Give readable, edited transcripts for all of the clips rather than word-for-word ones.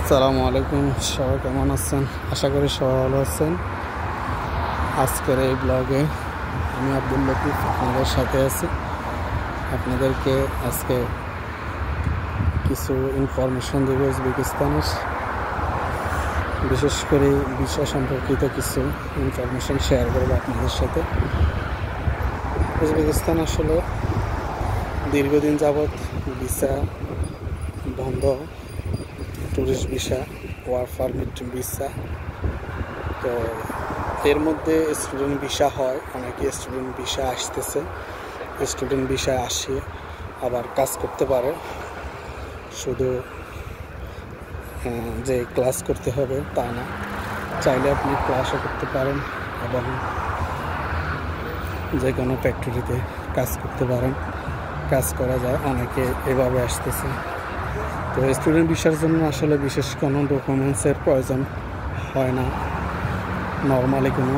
আসসালামু আলাইকুম, সবাই কেমন আছেন? আশা করি সবাই ভালো আছেন। আজকের এই ব্লগে আমি আব্দুল লতিফ আপনাদের সাথে আছি। আপনাদেরকে আজকে কিছু ইনফরমেশন দেব উজবেকিস্তানের, বিশেষ করে বিষয় সম্পর্কিত কিছু ইনফরমেশন শেয়ার করব আপনাদের সাথে। উজবেকিস্তান আসলে দীর্ঘদিন যাবৎ ভিসা বন্ধ, tourist visa, work permit visa. তো এর মধ্যে স্টুডেন্ট ভিসা হয়, অনেকে স্টুডেন্ট ভিসা আসতেছে, স্টুডেন্ট ভিসা আসে আবার কাজ করতে পারে। শুধু যে ক্লাস করতে হবে তা না, চাইলে আপনি ক্লাসও করতে পারেন এবং যে কোনো ফ্যাক্টরিতে কাজ করতে পারেন, কাজ করা যায়। অনেকে এভাবে আসতেছে। তো স্টুডেন্ট ভিসার জন্য আসলে বিশেষ কোনো ডকুমেন্টসের প্রয়োজন হয় না। নর্মালি কোনো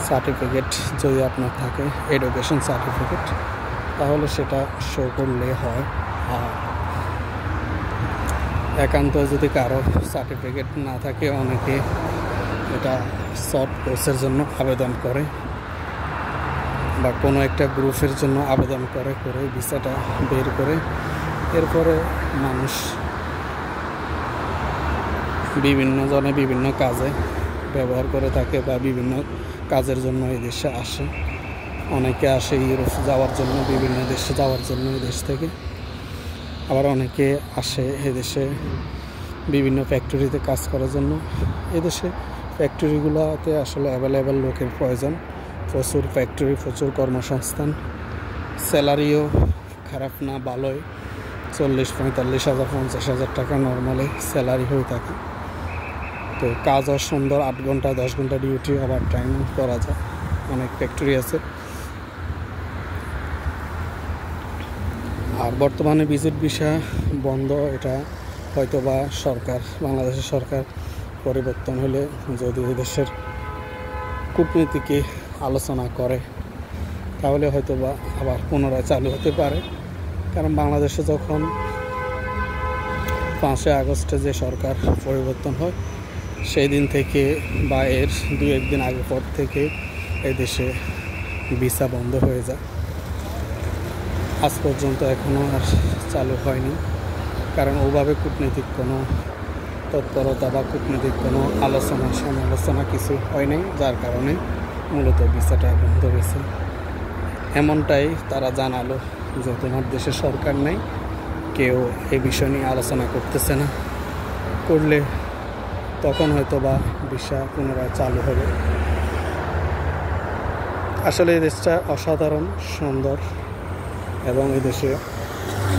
সার্টিফিকেট যদি আপনার থাকে, এডুকেশন সার্টিফিকেট, তাহলে সেটা শো করলে হয়। আর একান্ত যদি কারো সার্টিফিকেট না থাকে, অনেকে এটা শর্ট কোর্সের জন্য আবেদন করে বা কোনো একটা গ্রুপের জন্য আবেদন করে ভিসাটা বের করে এরপরে মানুষ বিভিন্ন জনে বিভিন্ন কাজে ব্যবহার করে থাকে বা বিভিন্ন কাজের জন্য এই দেশে আসে। অনেকে আসে ইউরোপ যাওয়ার জন্য, বিভিন্ন দেশে যাওয়ার জন্য এই দেশ থেকে। আবার অনেকে আসে এদেশে বিভিন্ন ফ্যাক্টরিতে কাজ করার জন্য। এদেশে ফ্যাক্টরিগুলোতে আসলে অ্যাভেলেবেল লোকের প্রয়োজন, প্রচুর ফ্যাক্টরি, প্রচুর কর্মসংস্থান, স্যালারিও খারাপ না, ভালোই, 40-45 হাজার 50 হাজার টাকা নর্মালি স্যালারি হয়ে থাকে। তো কাজও সুন্দর, 8 ঘন্টা 10 ঘন্টা ডিউটি, আবার টাইম করা যায়। অনেক ফ্যাক্টরি আছে। আর বর্তমানে ভিজিট ভিসা বন্ধ। এটা হয়তো বা সরকার, বাংলাদেশের সরকার পরিবর্তন হলে যদি দেশের কূটনীতিকে আলোচনা করে, তাহলে হয়তো বা আবার পুনরায় চালু হতে পারে। কারণ বাংলাদেশে যখন 5 আগস্টে যে সরকার পরিবর্তন হয়, সেই দিন থেকে বা এর 2-1 দিন আগে পর থেকে এদেশে ভিসা বন্ধ হয়ে যায়। আজ পর্যন্ত এখনও আর চালু হয়নি, কারণ ওভাবে কূটনৈতিক কোনো তৎপরতা বা কূটনৈতিক কোনো আলোচনা সমালোচনা কিছু হয় নাই, যার কারণে মূলত ভিসাটা বন্ধ হয়েছে। এমনটাই তারা জানালো যে তোমার দেশে সরকার নেই, কেউ এই বিষয় নিয়ে আলোচনা করতেছে না, করলে তখন হয়তো বা ভিসা পুনরায় চালু হবে। আসলে এই দেশটা অসাধারণ সুন্দর এবং এই দেশে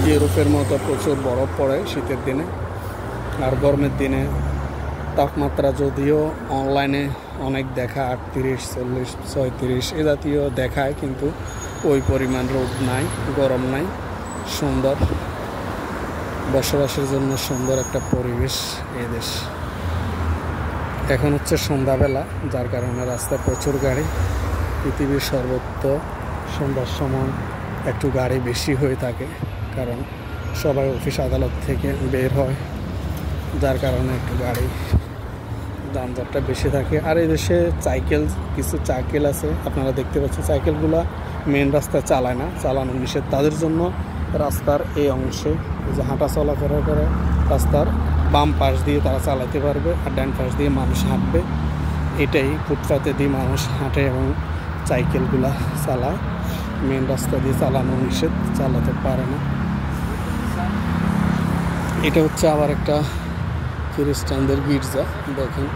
ইউরোপের মতো প্রচুর বরফ পড়ে শীতের দিনে, আর গরমের দিনে তাপমাত্রা যদিও অনলাইনে অনেক দেখা 38, 40, 36 এ জাতীয় দেখায়, কিন্তু ওই পরিমাণ রোদ নাই, গরম নাই। সুন্দর, বসবাসের জন্য সুন্দর একটা পরিবেশ এই দেশ। এখন হচ্ছে সন্ধ্যাবেলা, যার কারণে রাস্তায় প্রচুর গাড়ি। পৃথিবীর সর্বত্র সন্ধ্যার সময় একটু গাড়ি বেশি হয়ে থাকে, কারণ সবাই অফিস আদালত থেকে বের হয়, যার কারণে একটু গাড়ি যানজটটা বেশি থাকে। আর এই দেশে কিছু সাইকেল আছে, আপনারা দেখতে পাচ্ছেন। সাইকেলগুলো মেন রাস্তায় চালায় না, চালানো নিষেধ তাদের জন্য। রাস্তার এই অংশে যে হাঁটা চলাফেরা করে, রাস্তার বাম পাশ দিয়ে তারা চালাতে পারবে, আর ডান পাশ দিয়ে মানুষ হাঁটবে। এটাই ফুটপাতে দিয়ে মানুষ হাঁটে এবং সাইকেলগুলা চালায়। মেন রাস্তা দিয়ে চালানো নিষেধ, চালাতে পারে না। এটা হচ্ছে আবার একটা খ্রিস্টানদের গির্জা, দেখেন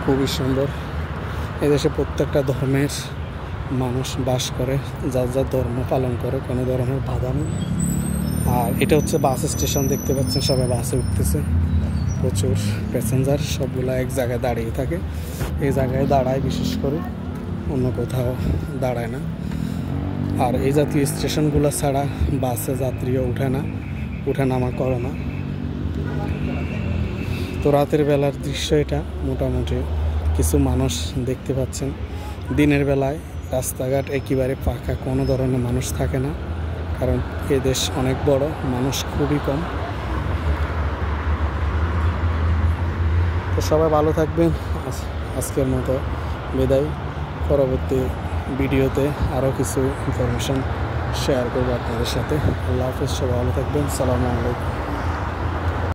খুবই সুন্দর। এদেশে প্রত্যেকটা ধর্মের মানুষ বাস করে, যার যার ধর্ম পালন করে, কোনো ধরনের বাধা নেই। আর এটা হচ্ছে বাস স্টেশন, দেখতে পাচ্ছেন সবাই বাসে উঠতেছে, প্রচুর প্যাসেঞ্জার, সবগুলা এক জায়গায় দাঁড়িয়ে থাকে। এই জায়গায় দাঁড়ায়, বিশেষ করে অন্য কোথাও দাঁড়ায় না। আর এই জাতীয় স্টেশনগুলো ছাড়া বাসে যাত্রীও উঠে নামা করে না। তো রাতের বেলার দৃশ্য এটা। মোটামুটি কিছু মানুষ দেখতে পাচ্ছেন। দিনের বেলায় রাস্তাঘাট একেবারে ফাঁকা, কোনো ধরনের মানুষ থাকে না, কারণ এ দেশ অনেক বড়, মানুষ খুবই কম। সবাই ভালো থাকবেন। আজকের মতো বিদায়। পরবর্তী ভিডিওতে আরও কিছু ইনফরমেশন শেয়ার করবো আপনাদের সাথে। আল্লাহ হাফেজ, সবাই ভালো থাকবেন। সালামু আলাইকুম।